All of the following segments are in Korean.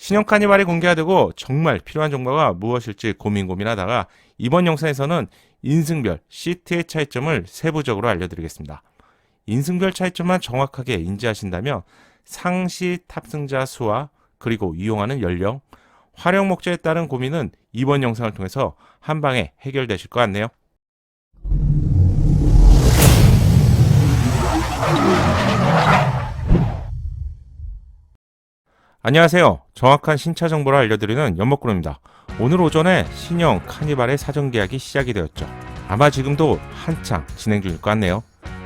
신형 카니발이 공개가 되고 정말 필요한 정보가 무엇일지 고민하다가 이번 영상에서는 인승별 시트의 차이점을 세부적으로 알려드리겠습니다. 인승별 차이점만 정확하게 인지하신다면 상시 탑승자 수와 그리고 이용하는 연령, 활용 목적에 따른 고민은 이번 영상을 통해서 한 방에 해결되실 것 같네요. 안녕하세요. 정확한 신차 정보를 알려드리는 연목구름입니다. 오늘 오전에 신형 카니발의 사전 계약이 시작이 되었죠. 아마 지금도 한창 진행 중일 것 같네요.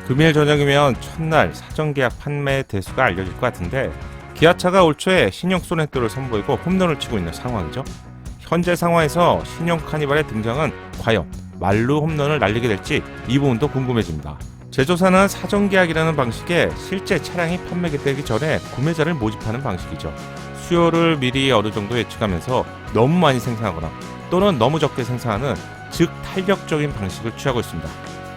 금일 저녁이면 첫날 사전 계약 판매 대수가 알려질 것 같은데 기아차가 올 초에 신형 소네트를 선보이고 홈런을 치고 있는 상황이죠. 현재 상황에서 신형 카니발의 등장은 과연 말로 홈런을 날리게 될지 이 부분도 궁금해집니다. 제조사는 사전 계약이라는 방식에 실제 차량이 판매되기 전에 구매자를 모집하는 방식이죠. 수요를 미리 어느 정도 예측하면서 너무 많이 생산하거나 또는 너무 적게 생산하는 즉 탄력적인 방식을 취하고 있습니다.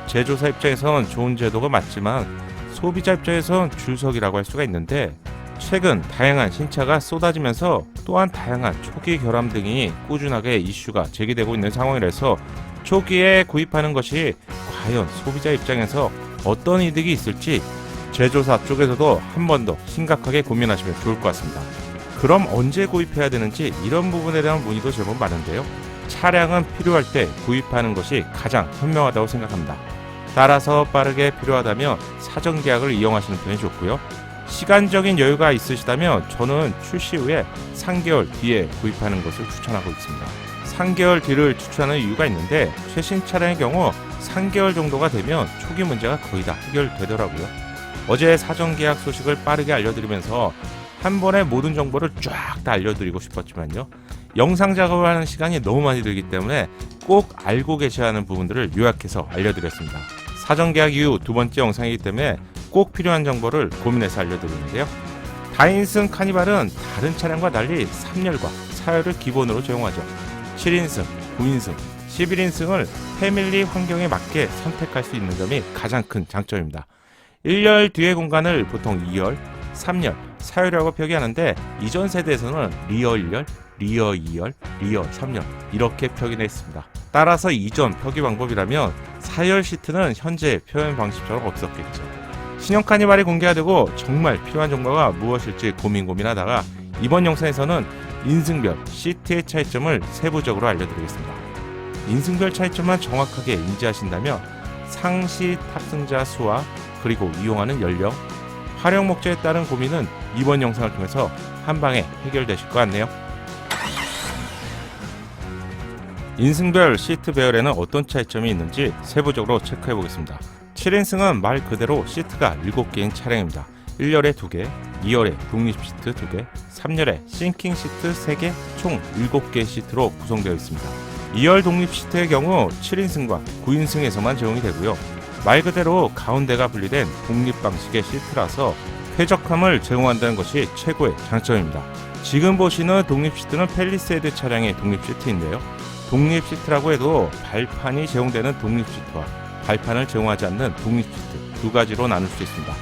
제조사 입장에선 좋은 제도가 맞지만 소비자 입장에선 줄서기라고 할 수가 있는데 최근 다양한 신차가 쏟아지면서 또한 다양한 초기 결함 등이 꾸준하게 이슈가 제기되고 있는 상황이라서 초기에 구입하는 것이 과연 소비자 입장에서 어떤 이득이 있을지 제조사 쪽에서도 한 번 더 심각하게 고민하시면 좋을 것 같습니다. 그럼 언제 구입해야 되는지 이런 부분에 대한 문의도 제법 많은데요. 차량은 필요할 때 구입하는 것이 가장 현명하다고 생각합니다. 따라서 빠르게 필요하다면 사전 계약을 이용하시는 편이 좋고요. 시간적인 여유가 있으시다면 저는 출시 후에 3개월 뒤에 구입하는 것을 추천하고 있습니다. 3개월 뒤를 추천하는 이유가 있는데 최신 차량의 경우 3개월 정도가 되면 초기 문제가 거의 다 해결되더라고요. 어제 사전 계약 소식을 빠르게 알려드리면서 한 번에 모든 정보를 쫙 다 알려드리고 싶었지만요. 영상 작업을 하는 시간이 너무 많이 들기 때문에 꼭 알고 계셔야 하는 부분들을 요약해서 알려드렸습니다. 사전 계약 이후 두 번째 영상이기 때문에 꼭 필요한 정보를 고민해서 알려드리는데요. 다인승 카니발은 다른 차량과 달리 3열과 4열을 기본으로 제공하죠. 7인승, 9인승, 11인승을 패밀리 환경에 맞게 선택할 수 있는 점이 가장 큰 장점입니다. 1열 뒤의 공간을 보통 2열, 3열, 4열이라고 표기하는데 이전 세대에서는 리어 1열, 리어 2열, 리어 3열 이렇게 표기를 했습니다. 따라서 이전 표기 방법이라면 4열 시트는 현재 표현 방식처럼 없었겠죠. 신형 카니발이 공개가 되고 정말 필요한 정보가 무엇일지 고민하다가 이번 영상에서는 인승별 시트의 차이점을 세부적으로 알려드리겠습니다. 인승별 차이점만 정확하게 인지하신다면 상시 탑승자 수와 그리고 이용하는 연령, 활용 목적에 따른 고민은 이번 영상을 통해서 한 방에 해결되실 것 같네요. 인승별 시트 배열에는 어떤 차이점이 있는지 세부적으로 체크해 보겠습니다. 7인승은 말 그대로 시트가 7개인 차량입니다. 1열에 2개, 2열에 독립 시트 2개, 3열에 싱킹 시트 3개, 총 7개의 시트로 구성되어 있습니다. 2열 독립 시트의 경우 7인승과 9인승에서만 제공이 되고요. 말 그대로 가운데가 분리된 독립 방식의 시트라서 쾌적함을 제공한다는 것이 최고의 장점입니다. 지금 보시는 독립 시트는 팰리세이드 차량의 독립 시트인데요. 독립 시트라고 해도 발판이 제공되는 독립 시트와 발판을 제공하지 않는 독립 시트 두 가지로 나눌 수 있습니다.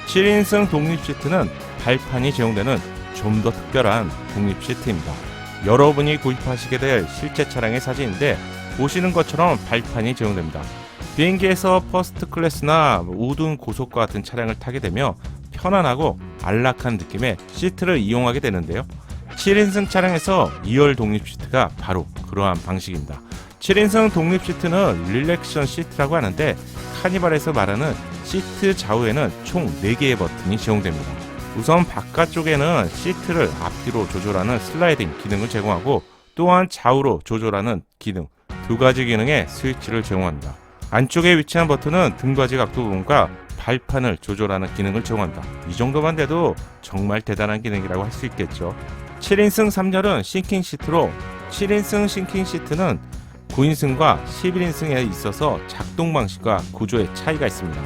7인승 독립 시트는 발판이 제공되는 좀 더 특별한 독립 시트입니다. 여러분이 구입하시게 될 실제 차량의 사진인데 보시는 것처럼 발판이 제공됩니다. 비행기에서 퍼스트 클래스나 우등 고속과 같은 차량을 타게 되며 편안하고 안락한 느낌의 시트를 이용하게 되는데요. 7인승 차량에서 2열 독립 시트가 바로 그러한 방식입니다. 7인승 독립 시트는 릴렉션 시트라고 하는데 카니발에서 말하는 시트 좌우에는 총 4개의 버튼이 제공됩니다. 우선 바깥쪽에는 시트를 앞뒤로 조절하는 슬라이딩 기능을 제공하고 또한 좌우로 조절하는 기능, 두 가지 기능의 스위치를 제공합니다. 안쪽에 위치한 버튼은 등받이 각도 부분과 발판을 조절하는 기능을 제공한다. 이 정도만 돼도 정말 대단한 기능이라고 할 수 있겠죠. 7인승 3열은 싱킹 시트로 7인승 싱킹 시트는 9인승과 11인승에 있어서 작동 방식과 구조의 차이가 있습니다.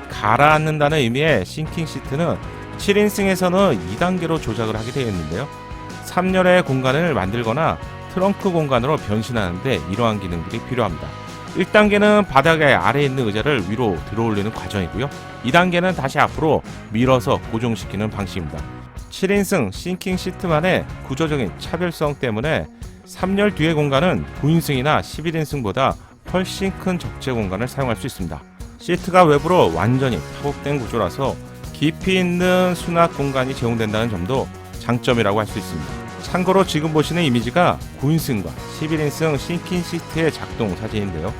가라앉는다는 의미의 싱킹 시트는 7인승에서는 2단계로 조작을 하게 되어 있는데요. 3열의 공간을 만들거나 트렁크 공간으로 변신하는데 이러한 기능들이 필요합니다. 1단계는 바닥에 아래에 있는 의자를 위로 들어올리는 과정이고요. 2단계는 다시 앞으로 밀어서 고정시키는 방식입니다. 7인승 싱킹 시트만의 구조적인 차별성 때문에 3열 뒤의 공간은 9인승이나 11인승보다 훨씬 큰 적재 공간을 사용할 수 있습니다. 시트가 외부로 완전히 파곡된 구조라서 깊이 있는 수납 공간이 제공된다는 점도 장점이라고 할 수 있습니다. 참고로 지금 보시는 이미지가 9인승과 11인승 싱킹 시트의 작동 사진인데요.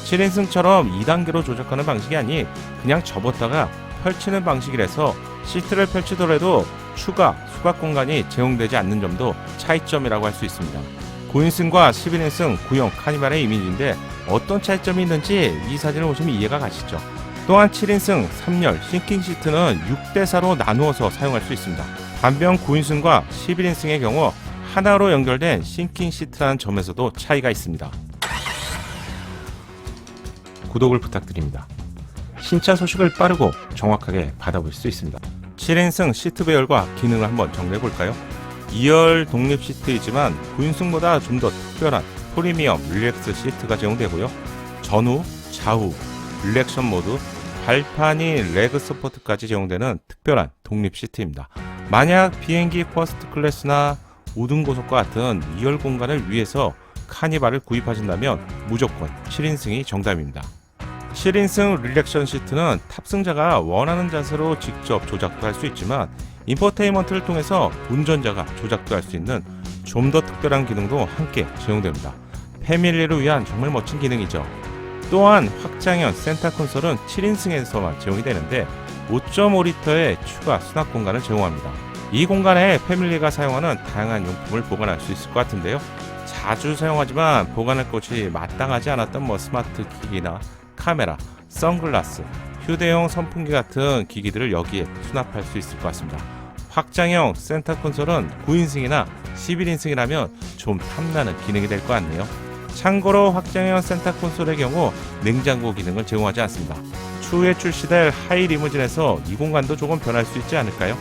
7인승처럼 2단계로 조작하는 방식이 아닌 그냥 접었다가 펼치는 방식이라서 시트를 펼치더라도 추가 수납 공간이 제공되지 않는 점도 차이점이라고 할 수 있습니다. 9인승과 11인승 구형 카니발의 이미지인데 어떤 차이점이 있는지 이 사진을 보시면 이해가 가시죠. 또한 7인승 3열 싱킹 시트는 6대4로 나누어서 사용할 수 있습니다. 반면 9인승과 11인승의 경우 하나로 연결된 싱킹 시트라는 점에서도 차이가 있습니다. 구독을 부탁드립니다. 신차 소식을 빠르고 정확하게 받아볼 수 있습니다. 7인승 시트 배열과 기능을 한번 정리해 볼까요? 2열 독립 시트이지만 9인승보다 좀 더 특별한 프리미엄 릴렉스 시트가 제공되고요. 전후, 좌우, 릴렉션 모드, 발판이 레그 서포트까지 제공되는 특별한 독립 시트입니다. 만약 비행기 퍼스트 클래스나 우등고속과 같은 2열 공간을 위해서 카니발을 구입하신다면 무조건 7인승이 정답입니다. 7인승 릴렉션 시트는 탑승자가 원하는 자세로 직접 조작도 할 수 있지만 인포테인먼트를 통해서 운전자가 조작도 할 수 있는 좀 더 특별한 기능도 함께 제공됩니다. 패밀리를 위한 정말 멋진 기능이죠. 또한 확장형 센터 콘솔은 7인승에서만 제공이 되는데 5.5리터의 추가 수납 공간을 제공합니다. 이 공간에 패밀리가 사용하는 다양한 용품을 보관할 수 있을 것 같은데요. 자주 사용하지만 보관할 곳이 마땅하지 않았던 스마트 기기나 카메라, 선글라스, 휴대용 선풍기 같은 기기들을 여기에 수납할 수 있을 것 같습니다. 확장형 센터 콘솔은 9인승이나 11인승이라면 좀 탐나는 기능이 될 것 같네요. 참고로 확장형 센터 콘솔의 경우 냉장고 기능을 제공하지 않습니다. 추후에 출시될 하이 리무진에서 이 공간도 조금 변할 수 있지 않을까요?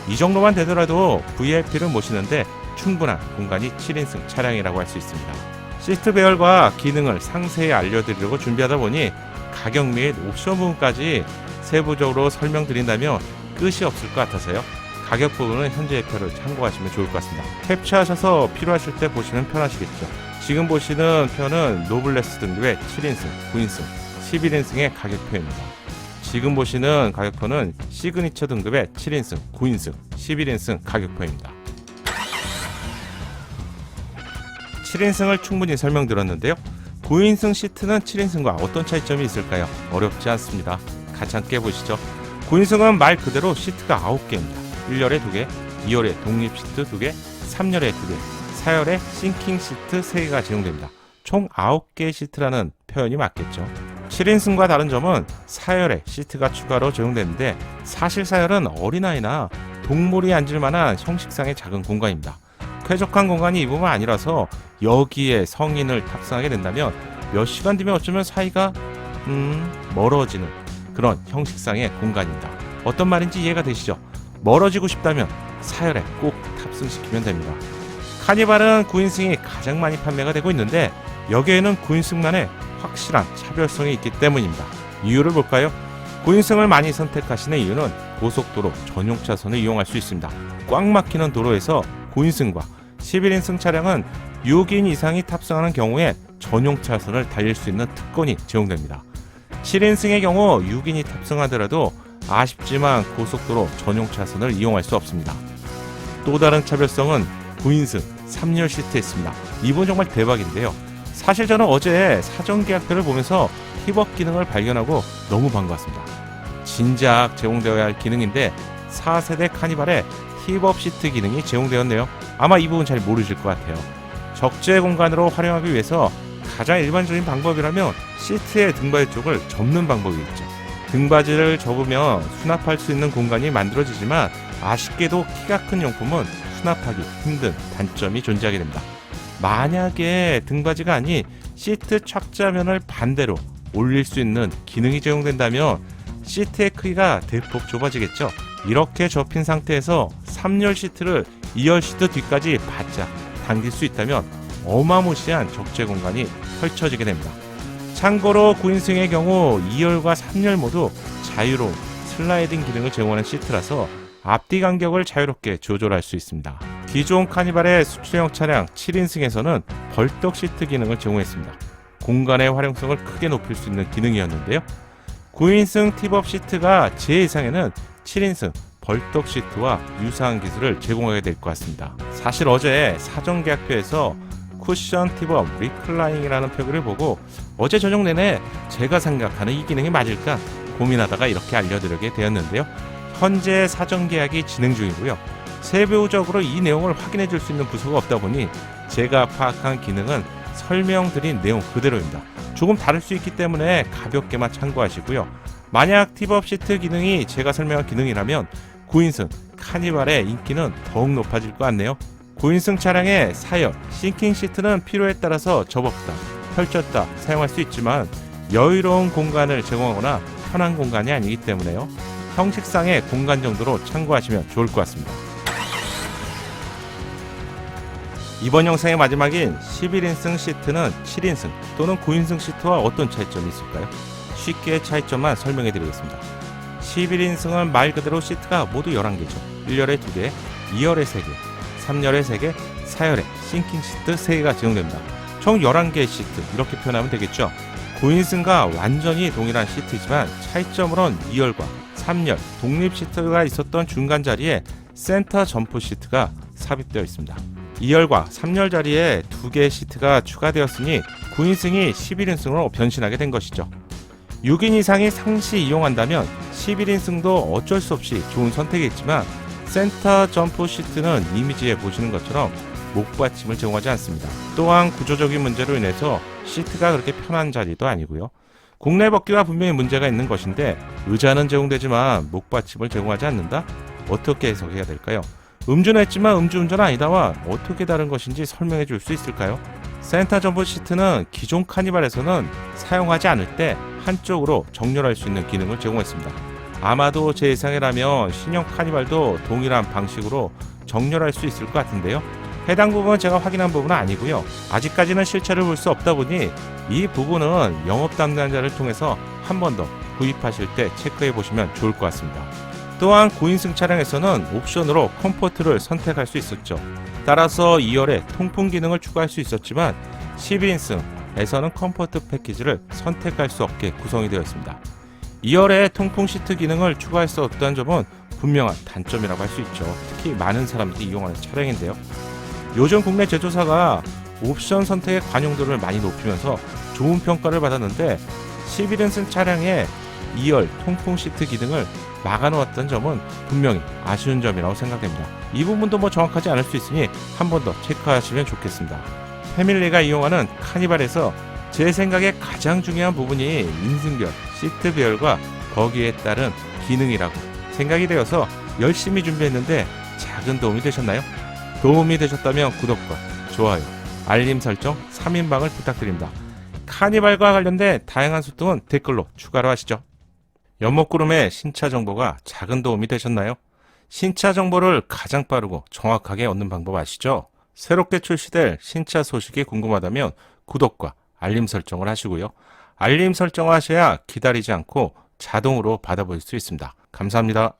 이 정도만 되더라도 VIP를 모시는데 충분한 공간이 7인승 차량이라고 할 수 있습니다. 시트 배열과 기능을 상세히 알려드리려고 준비하다 보니 가격 및 옵션 부분까지 세부적으로 설명드린다면 끝이 없을 것 같아서요. 가격 부분은 현재의 표를 참고하시면 좋을 것 같습니다. 캡처하셔서 필요하실 때 보시면 편하시겠죠. 지금 보시는 표는 노블레스 등급의 7인승, 9인승, 11인승의 가격표입니다. 지금 보시는 가격표는 시그니처 등급의 7인승, 9인승, 11인승 가격표입니다. 7인승을 충분히 설명드렸는데요. 9인승 시트는 7인승과 어떤 차이점이 있을까요? 어렵지 않습니다. 같이 함께 보시죠. 9인승은 말 그대로 시트가 9개입니다. 1열에 2개, 2열에 독립 시트 2개, 3열에 2개, 4열에 싱킹 시트 3개가 제공됩니다. 총 9개의 시트라는 표현이 맞겠죠. 7인승과 다른 점은 4열에 시트가 추가로 제공되는데 사실 4열은 어린아이나 동물이 앉을 만한 형식상의 작은 공간입니다. 쾌적한 공간이 이 부분 아니라서 여기에 성인을 탑승하게 된다면 몇 시간 뒤면 어쩌면 사이가 멀어지는 그런 형식상의 공간입니다. 어떤 말인지 이해가 되시죠? 멀어지고 싶다면 4열에 꼭 탑승시키면 됩니다. 카니발은 9인승이 가장 많이 판매가 되고 있는데 여기에는 9인승만의 확실한 차별성이 있기 때문입니다. 이유를 볼까요? 9인승을 많이 선택하시는 이유는 고속도로 전용 차선을 이용할 수 있습니다. 꽉 막히는 도로에서 9인승과 11인승 차량은 6인 이상이 탑승하는 경우에 전용 차선을 달릴 수 있는 특권이 제공됩니다. 7인승의 경우 6인이 탑승하더라도 아쉽지만 고속도로 전용 차선을 이용할 수 없습니다. 또 다른 차별성은 9인승 3열 시트에 있습니다. 이분 정말 대박인데요. 사실 저는 어제 사전 계약표를 보면서 힙업 기능을 발견하고 너무 반가웠습니다. 진작 제공되어야 할 기능인데 4세대 카니발에 힙업 시트 기능이 제공되었네요. 아마 이 부분 잘 모르실 것 같아요. 적재 공간으로 활용하기 위해서 가장 일반적인 방법이라면 시트의 등받이 쪽을 접는 방법이 있죠. 등받이를 접으면 수납할 수 있는 공간이 만들어지지만 아쉽게도 키가 큰 용품은 수납하기 힘든 단점이 존재하게 됩니다. 만약에 등받이가 아닌 시트 착자면을 반대로 올릴 수 있는 기능이 제공된다면 시트의 크기가 대폭 좁아지겠죠. 이렇게 접힌 상태에서 3열 시트를 2열 시트 뒤까지 바짝 당길 수 있다면 어마무시한 적재 공간이 펼쳐지게 됩니다. 참고로 9인승의 경우 2열과 3열 모두 자유로운 슬라이딩 기능을 제공하는 시트라서 앞뒤 간격을 자유롭게 조절할 수 있습니다. 기존 카니발의 수출형 차량 7인승에서는 벌떡 시트 기능을 제공했습니다. 공간의 활용성을 크게 높일 수 있는 기능이었는데요. 9인승 팁업 시트가 제 예상에는 7인승 벌떡 시트와 유사한 기술을 제공하게 될 것 같습니다. 사실 어제 사전 계약표에서 쿠션 팁업 리클라이닝이라는 표기를 보고 어제 저녁 내내 제가 생각하는 이 기능이 맞을까 고민하다가 이렇게 알려드리게 되었는데요. 현재 사전 계약이 진행 중이고요. 세부적으로 이 내용을 확인해 줄 수 있는 부서가 없다 보니 제가 파악한 기능은 설명드린 내용 그대로입니다. 조금 다를 수 있기 때문에 가볍게만 참고하시고요. 만약 팁업 시트 기능이 제가 설명한 기능이라면 9인승 카니발의 인기는 더욱 높아질 것 같네요. 9인승 차량의 사열, 싱킹 시트는 필요에 따라서 접었다, 펼쳤다 사용할 수 있지만 여유로운 공간을 제공하거나 편한 공간이 아니기 때문에요. 형식상의 공간 정도로 참고하시면 좋을 것 같습니다. 이번 영상의 마지막인 11인승 시트는 7인승 또는 9인승 시트와 어떤 차이점이 있을까요? 쉽게 차이점만 설명해 드리겠습니다. 11인승은 말 그대로 시트가 모두 11개죠. 1열에 2개, 2열에 3개, 3열에 3개, 4열에 싱킹 시트 3개가 제공됩니다. 총 11개의 시트 이렇게 표현하면 되겠죠. 9인승과 완전히 동일한 시트지만 차이점으론 2열과 3열 독립 시트가 있었던 중간 자리에 센터 점프 시트가 삽입되어 있습니다. 2열과 3열 자리에 2개의 시트가 추가되었으니 9인승이 11인승으로 변신하게 된 것이죠. 6인 이상이 상시 이용한다면 11인승도 어쩔 수 없이 좋은 선택이겠지만 센터 점프 시트는 이미지에 보시는 것처럼 목받침을 제공하지 않습니다. 또한 구조적인 문제로 인해서 시트가 그렇게 편한 자리도 아니고요. 국내 법규와 분명히 문제가 있는 것인데 의자는 제공되지만 목받침을 제공하지 않는다? 어떻게 해석해야 될까요? 음주했지만 음주운전 아니다와 어떻게 다른 것인지 설명해 줄 수 있을까요? 센터 점프 시트는 기존 카니발에서는 사용하지 않을 때 한쪽으로 정렬할 수 있는 기능을 제공했습니다. 아마도 제 예상이라면 신형 카니발도 동일한 방식으로 정렬할 수 있을 것 같은데요. 해당 부분은 제가 확인한 부분은 아니고요. 아직까지는 실체를 볼 수 없다 보니 이 부분은 영업 담당자를 통해서 한 번 더 구입하실 때 체크해 보시면 좋을 것 같습니다. 또한 9인승 차량에서는 옵션으로 컴포트를 선택할 수 있었죠. 따라서 2열에 통풍 기능을 추가할 수 있었지만 11인승에서는 컴포트 패키지를 선택할 수 없게 구성이 되어 있습니다. 2열에 통풍 시트 기능을 추가할 수 없다는 점은 분명한 단점이라고 할 수 있죠. 특히 많은 사람들이 이용하는 차량인데요. 요즘 국내 제조사가 옵션 선택의 관용도를 많이 높이면서 좋은 평가를 받았는데 11인승 차량에 2열 통풍 시트 기능을 막아놓았던 점은 분명히 아쉬운 점이라고 생각됩니다. 이 부분도 정확하지 않을 수 있으니 한 번 더 체크하시면 좋겠습니다. 패밀리가 이용하는 카니발에서 제 생각에 가장 중요한 부분이 인승별, 시트 배열과 거기에 따른 기능이라고 생각이 되어서 열심히 준비했는데 작은 도움이 되셨나요? 도움이 되셨다면 구독과 좋아요, 알림 설정, 3인방을 부탁드립니다. 카니발과 관련된 다양한 소통은 댓글로 추가로 하시죠. 연목구름의 신차 정보가 작은 도움이 되셨나요? 신차 정보를 가장 빠르고 정확하게 얻는 방법 아시죠? 새롭게 출시될 신차 소식이 궁금하다면 구독과 알림 설정을 하시고요. 알림 설정을 하셔야 기다리지 않고 자동으로 받아볼 수 있습니다. 감사합니다.